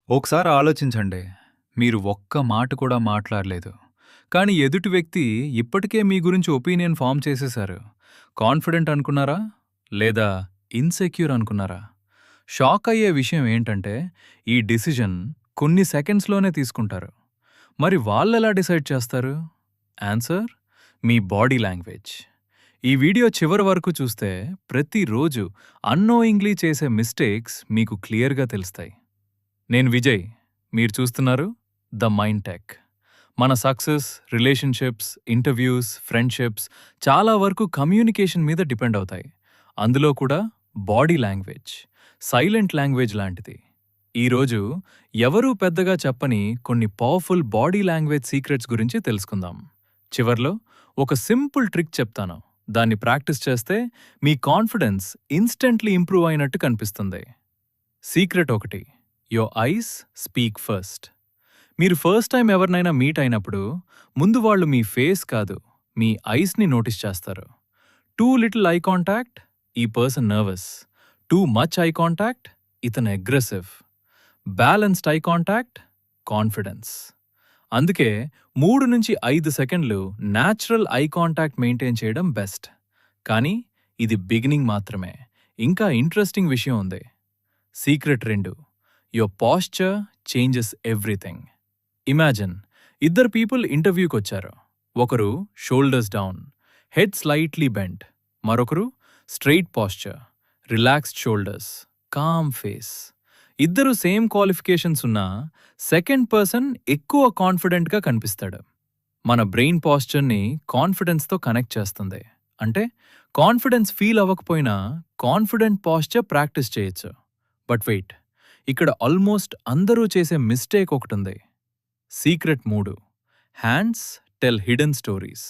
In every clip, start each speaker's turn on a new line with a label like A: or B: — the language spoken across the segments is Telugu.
A: ఒకసారి ఆలోచించండి. మీరు ఒక్క మాట కూడా మాట్లాడలేదు. కానీ ఎదుటి వ్యక్తి ఇప్పటికే మీ గురించి ఒపీనియన్ ఫార్మ్ చేసేశారు. కాన్ఫిడెంట్ అనుకున్నారా? లేదా ఇన్‌సెక్యూర్ అనుకున్నారా? షాక్ అయ్యే విషయం ఏంటంటే, ఈ డిసిజన్ కొన్ని సెకండ్స్‌లోనే తీసుకుంటారు. మరి వాళ్ళెలా డిసైడ్ చేస్తారు? ఆన్సర్ మీ బాడీ లాంగ్వేజ్. ఈ వీడియో చివరి వరకు చూస్తే ప్రతిరోజు అన్నోయింగ్లీ చేసే మిస్టేక్స్ మీకు క్లియర్‌గా తెలుస్తాయి. నేను విజయ్. మీరు చూస్తున్నారు ద మైండ్ టెక్. మన సక్సెస్, రిలేషన్షిప్స్, ఇంటర్వ్యూస్, ఫ్రెండ్షిప్స్ చాలా వరకు కమ్యూనికేషన్ మీద డిపెండ్ అవుతాయి. అందులో కూడా బాడీ లాంగ్వేజ్ సైలెంట్ లాంగ్వేజ్ లాంటిది. ఈరోజు ఎవరూ పెద్దగా చెప్పని కొన్ని పవర్ఫుల్ బాడీ లాంగ్వేజ్ సీక్రెట్స్ గురించి తెలుసుకుందాం. చివర్లో ఒక సింపుల్ ట్రిక్ చెప్తాను. దాన్ని ప్రాక్టీస్ చేస్తే మీ కాన్ఫిడెన్స్ ఇన్స్టెంట్లీ ఇంప్రూవ్ అయినట్టు కనిపిస్తుంది. సీక్రెట్ ఒకటి, యోర్ ఐస్ స్పీక్ ఫస్ట్. మీరు ఫస్ట్ టైం ఎవరినైనా మీట్ అయినప్పుడు ముందు వాళ్ళు మీ ఫేస్ కాదు, మీ ఐస్ని నోటీస్ చేస్తారు. టూ లిటిల్ ఐ కాంటాక్ట్, ఈ person nervous. Too much eye contact, ఇతను aggressive. Balanced eye contact, confidence. అందుకే 3 నుంచి 5 సెకండ్లు న్యాచురల్ ఐ కాంటాక్ట్ మెయింటైన్ చేయడం బెస్ట్. కానీ ఇది బిగినింగ్ మాత్రమే. ఇంకా ఇంట్రెస్టింగ్ విషయం ఉంది. Secret 2, your posture changes everything. Imagine, ఇద్దరు పీపుల్ ఇంటర్వ్యూకొచ్చారు. ఒకరు shoulders down, head slightly bent. మరొకరు straight posture, relaxed shoulders, calm face. ఇద్దరు సేమ్ క్వాలిఫికేషన్స్ ఉన్నా సెకండ్ పర్సన్ ఎక్కువ కాన్ఫిడెంట్గా కనిపిస్తాడు. మన బ్రెయిన్ పాస్చర్ని కాన్ఫిడెన్స్తో కనెక్ట్ చేస్తుంది. అంటే కాన్ఫిడెన్స్ ఫీల్ అవ్వకపోయినా కాన్ఫిడెంట్ పాస్చర్ ప్రాక్టీస్ చేయొచ్చు. బట్ వెయిట్, ఇక్కడ ఆల్మోస్ట్ అందరూ చేసే మిస్టేక్ ఒకటుంది. Secret 3, hands tell hidden stories.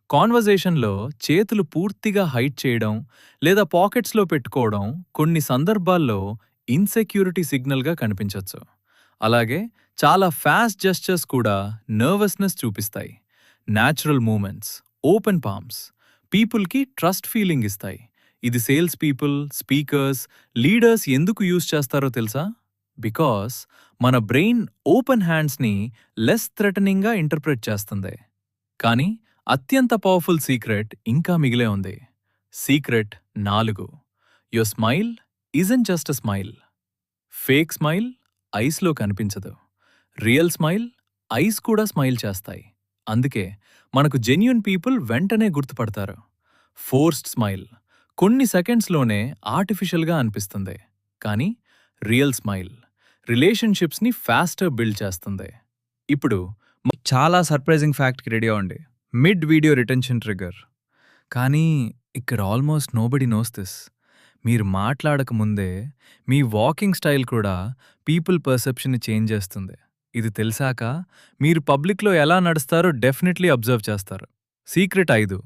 A: కాన్వర్జేషన్లో చేతులు పూర్తిగా హైడ్ చేయడం లేదా పాకెట్స్లో పెట్టుకోవడం కొన్ని సందర్భాల్లో ఇన్సెక్యూరిటీ సిగ్నల్గా కనిపించొచ్చు. అలాగే చాలా ఫాస్ట్ జెస్చర్స్ కూడా నర్వస్నెస్ చూపిస్తాయి. న్యాచురల్ మూమెంట్స్, ఓపెన్ పామ్స్ పీపుల్కి ట్రస్ట్ ఫీలింగ్ ఇస్తాయి. ఇది సేల్స్ పీపుల్, స్పీకర్స్, లీడర్స్ ఎందుకు యూజ్ చేస్తారో తెలుసా? బికాస్ మన బ్రెయిన్ ఓపెన్ హ్యాండ్స్ని లెస్ థ్రెటనింగ్గా ఇంటర్ప్రెట్ చేస్తుంది. కానీ అత్యంత పవర్ఫుల్ సీక్రెట్ ఇంకా మిగిలే ఉంది. Secret 4, your smile isn't just a smile. Fake smile ఐస్లో కనిపించదు. రియల్ స్మైల్ ఐస్ కూడా స్మైల్ చేస్తాయి. అందుకే మనకు జెన్యూన్ పీపుల్ వెంటనే గుర్తుపడతారు. ఫోర్స్డ్ స్మైల్ కొన్ని సెకండ్స్లోనే ఆర్టిఫిషియల్గా అనిపిస్తుంది. కానీ రియల్ స్మైల్ రిలేషన్షిప్స్ని ఫాస్టర్ బిల్డ్ చేస్తుంది. ఇప్పుడు
B: చాలా సర్ప్రైజింగ్ ఫ్యాక్ట్‌కి రెడీ అవ్వండి. Mid video retention trigger. కానీ ఇక్కడ ఆల్మోస్ట్ నోబడీ నోస్ దిస్. మీరు మాట్లాడక ముందే మీ వాకింగ్ స్టైల్ కూడా పీపుల్ పర్సెప్షన్‌ని చేంజ్ చేస్తుంది. ఇది తెలిసాక మీరు పబ్లిక్‌లో ఎలా నడుస్తారో డెఫినెట్లీ అబ్జర్వ్ చేస్తారు. Secret 5,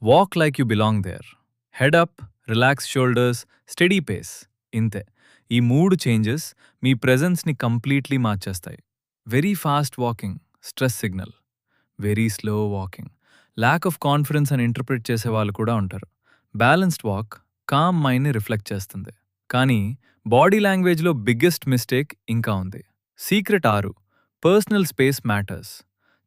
B: walk like you belong there. Head up, relax shoulders, steady pace. ఇంతే. ఈ 3 చేంజెస్ మీ ప్రెజెన్స్‌ని కంప్లీట్లీ మార్చేస్తాయి. Very fast walking stress signal, very slow walking lack of confidence అని ఇంటర్ప్రిట్ చేసే వాళ్ళు కూడా ఉంటారు. బ్యాలెన్స్డ్ వాక్ కామ్ మైండ్ని రిఫ్లెక్ట్ చేస్తుంది. కానీ బాడీ లాంగ్వేజ్లో బిగ్గెస్ట్ మిస్టేక్ ఇంకా ఉంది. Secret 6, personal space matters.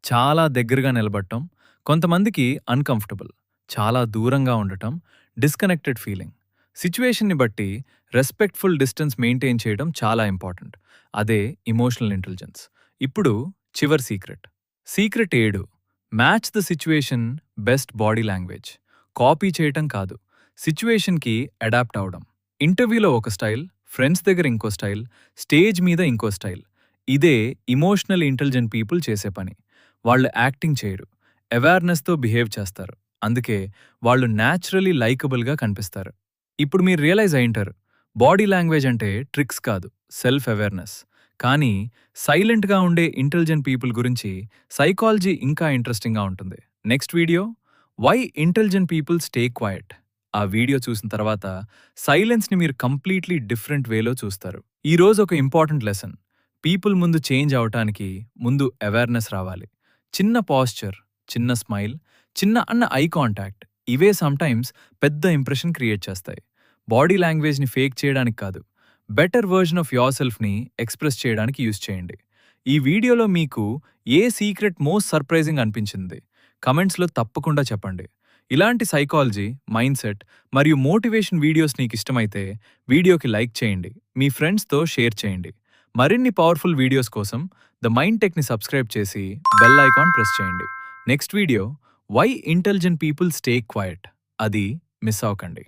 B: చాలా దగ్గరగా నిలబడటం కొంతమందికి అన్కంఫర్టబుల్, చాలా దూరంగా ఉండటం డిస్కనెక్టెడ్ ఫీలింగ్. సిచ్యువేషన్ని బట్టి రెస్పెక్ట్ఫుల్ డిస్టెన్స్ మెయింటైన్ చేయడం చాలా ఇంపార్టెంట్. అదే ఇమోషనల్ ఇంటెలిజెన్స్. ఇప్పుడు చివరి secret. Secret 7, match the situation best body language. Copy చేయటం కాదు, సిచ్యువేషన్కి అడాప్ట్ అవడం. ఇంటర్వ్యూలో ఒక స్టైల్, ఫ్రెండ్స్ దగ్గర ఇంకో స్టైల్, స్టేజ్ మీద ఇంకో స్టైల్. ఇదే ఇమోషనల్ ఇంటెలిజెంట్ పీపుల్ చేసే పని. వాళ్ళు యాక్టింగ్ చేయరు, అవేర్నెస్తో బిహేవ్ చేస్తారు. అందుకే వాళ్ళు న్యాచురలీ లైకబుల్గా కనిపిస్తారు. ఇప్పుడు మీరు రియలైజ్ అయింటారు, బాడీ లాంగ్వేజ్ అంటే ట్రిక్స్ కాదు, సెల్ఫ్ అవేర్నెస్. కానీ సైలెంట్గా ఉండే ఇంటెలిజెంట్ పీపుల్ గురించి సైకాలజీ ఇంకా ఇంట్రెస్టింగ్గా ఉంటుంది. Next video, why intelligent people stay quiet. ఆ వీడియో చూసిన తర్వాత సైలెన్స్ని మీరు కంప్లీట్లీ డిఫరెంట్ వేలో చూస్తారు. ఈరోజు ఒక ఇంపార్టెంట్ లెసన్. పీపుల్ ముందు చేంజ్ అవటానికి ముందు అవేర్నెస్ రావాలి. చిన్న పాస్చర్, చిన్న స్మైల్, చిన్న ఐ కాంటాక్ట్, ఇవే సమ్టైమ్స్ పెద్ద ఇంప్రెషన్ క్రియేట్ చేస్తాయి. బాడీ లాంగ్వేజ్ని ఫేక్ చేయడానికి కాదు, బెటర్ వర్జన్ ఆఫ్ యోర్ సెల్ఫ్ని ఎక్స్ప్రెస్ చేయడానికి యూజ్ చేయండి. ఈ వీడియోలో మీకు ఏ సీక్రెట్ మోస్ట్ సర్ప్రైజింగ్ అనిపించింది కమెంట్స్లో తప్పకుండా చెప్పండి. ఇలాంటి సైకాలజీ, మైండ్ సెట్ మరియు మోటివేషన్ వీడియోస్ నీకు ఇష్టమైతే వీడియోకి లైక్ చేయండి, మీ ఫ్రెండ్స్తో షేర్ చేయండి. మరిన్ని పవర్ఫుల్ వీడియోస్ కోసం ద మైండ్ టెక్ని సబ్స్క్రైబ్ చేసి బెల్ ఐకాన్ ప్రెస్ చేయండి. Next video why intelligent people stay quiet, అది మిస్ అవ్వకండి.